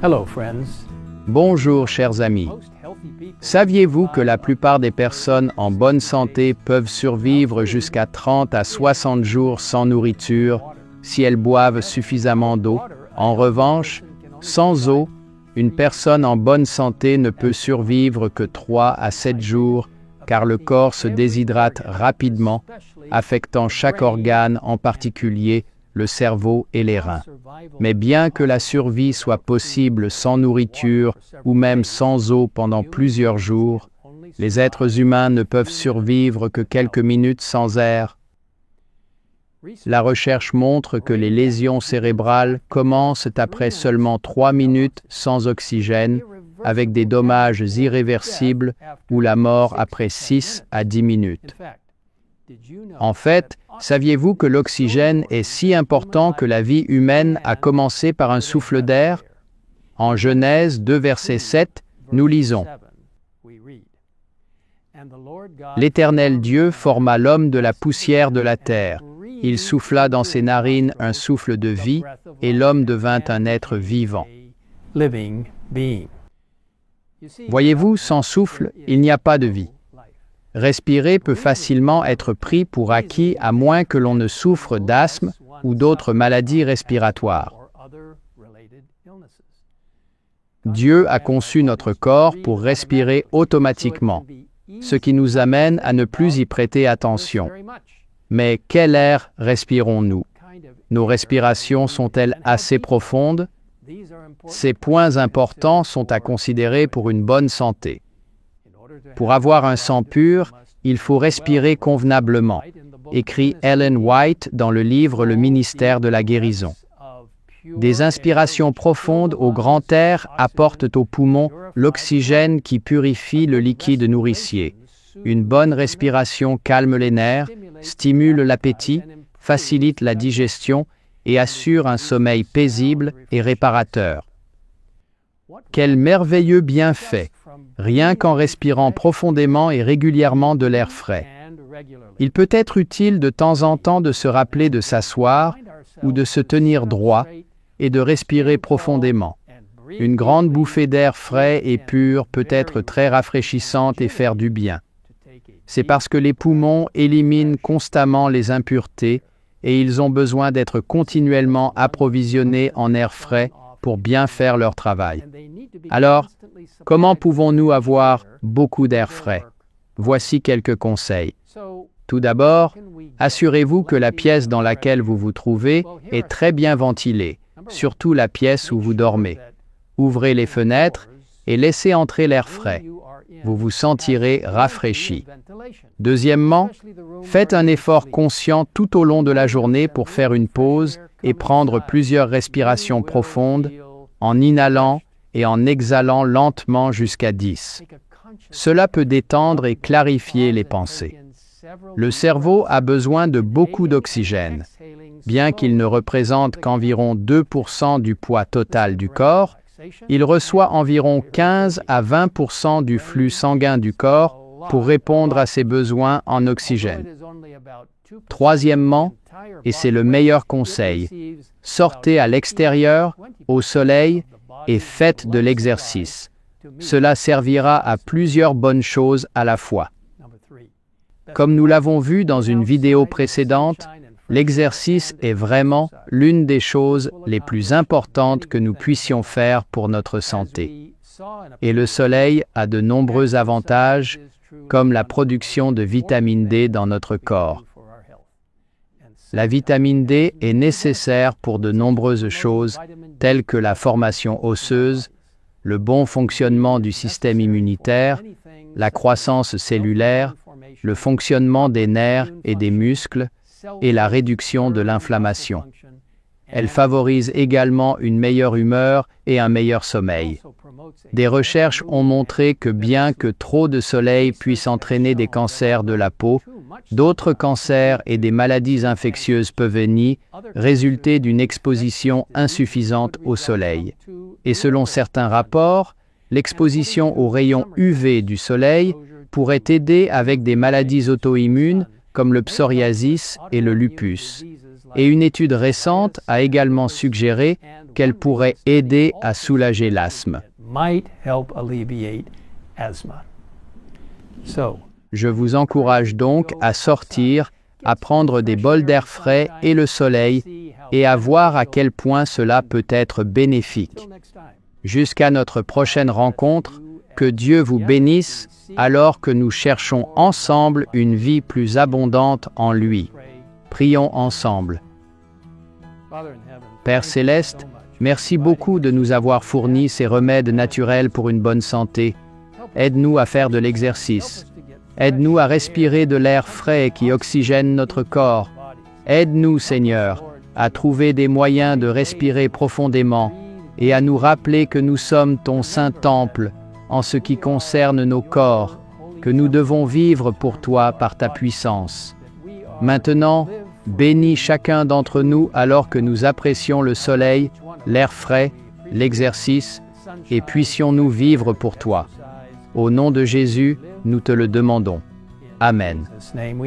Hello, friends. Bonjour chers amis. Saviez-vous que la plupart des personnes en bonne santé peuvent survivre jusqu'à 30 à 60 jours sans nourriture si elles boivent suffisamment d'eau? En revanche, sans eau, une personne en bonne santé ne peut survivre que 3 à 7 jours car le corps se déshydrate rapidement, affectant chaque organe, en particulier le cerveau et les reins. Mais bien que la survie soit possible sans nourriture ou même sans eau pendant plusieurs jours, les êtres humains ne peuvent survivre que quelques minutes sans air. La recherche montre que les lésions cérébrales commencent après seulement 3 minutes sans oxygène, avec des dommages irréversibles ou la mort après 6 à 10 minutes. En fait, saviez-vous que l'oxygène est si important que la vie humaine a commencé par un souffle d'air? En Genèse 2, verset 7, nous lisons « L'Éternel Dieu forma l'homme de la poussière de la terre. Il souffla dans ses narines un souffle de vie, et l'homme devint un être vivant. » Voyez-vous, sans souffle, il n'y a pas de vie. Respirer peut facilement être pris pour acquis à moins que l'on ne souffre d'asthme ou d'autres maladies respiratoires. Dieu a conçu notre corps pour respirer automatiquement, ce qui nous amène à ne plus y prêter attention. Mais quel air respirons-nous? Nos respirations sont-elles assez profondes? Ces points importants sont à considérer pour une bonne santé. Pour avoir un sang pur, il faut respirer convenablement, écrit Ellen White dans le livre Le ministère de la guérison. Des inspirations profondes au grand air apportent aux poumons l'oxygène qui purifie le liquide nourricier. Une bonne respiration calme les nerfs, stimule l'appétit, facilite la digestion et assure un sommeil paisible et réparateur. Quel merveilleux bienfait, rien qu'en respirant profondément et régulièrement de l'air frais. Il peut être utile de temps en temps de se rappeler de s'asseoir ou de se tenir droit et de respirer profondément. Une grande bouffée d'air frais et pur peut être très rafraîchissante et faire du bien. C'est parce que les poumons éliminent constamment les impuretés et ils ont besoin d'être continuellement approvisionnés en air frais pour bien faire leur travail. Alors, comment pouvons-nous avoir beaucoup d'air frais? Voici quelques conseils. Tout d'abord, assurez-vous que la pièce dans laquelle vous vous trouvez est très bien ventilée, surtout la pièce où vous dormez. Ouvrez les fenêtres et laissez entrer l'air frais. Vous vous sentirez rafraîchi. Deuxièmement, faites un effort conscient tout au long de la journée pour faire une pause et prendre plusieurs respirations profondes en inhalant et en exhalant lentement jusqu'à 10. Cela peut détendre et clarifier les pensées. Le cerveau a besoin de beaucoup d'oxygène. Bien qu'il ne représente qu'environ 2% du poids total du corps, il reçoit environ 15 à 20% du flux sanguin du corps pour répondre à ses besoins en oxygène. Troisièmement, et c'est le meilleur conseil, sortez à l'extérieur, au soleil, et faites de l'exercice. Cela servira à plusieurs bonnes choses à la fois. Comme nous l'avons vu dans une vidéo précédente, l'exercice est vraiment l'une des choses les plus importantes que nous puissions faire pour notre santé. Et le soleil a de nombreux avantages, comme la production de vitamine D dans notre corps. La vitamine D est nécessaire pour de nombreuses choses, telles que la formation osseuse, le bon fonctionnement du système immunitaire, la croissance cellulaire, le fonctionnement des nerfs et des muscles, et la réduction de l'inflammation. Elle favorise également une meilleure humeur et un meilleur sommeil. Des recherches ont montré que bien que trop de soleil puisse entraîner des cancers de la peau, d'autres cancers et des maladies infectieuses peuvent résulter d'une exposition insuffisante au soleil. Et selon certains rapports, l'exposition aux rayons UV du soleil pourrait aider avec des maladies auto-immunes comme le psoriasis et le lupus. Et une étude récente a également suggéré qu'elle pourrait aider à soulager l'asthme. Je vous encourage donc à sortir, à prendre des bols d'air frais et le soleil, et à voir à quel point cela peut être bénéfique. Jusqu'à notre prochaine rencontre, que Dieu vous bénisse alors que nous cherchons ensemble une vie plus abondante en lui. Prions ensemble. Père Céleste, merci beaucoup de nous avoir fourni ces remèdes naturels pour une bonne santé. Aide-nous à faire de l'exercice. Aide-nous à respirer de l'air frais qui oxygène notre corps. Aide-nous, Seigneur, à trouver des moyens de respirer profondément et à nous rappeler que nous sommes ton saint temple en ce qui concerne nos corps, que nous devons vivre pour toi par ta puissance. Maintenant, bénis chacun d'entre nous alors que nous apprécions le soleil, l'air frais, l'exercice, et puissions-nous vivre pour toi. Au nom de Jésus, nous te le demandons. Amen. Amen.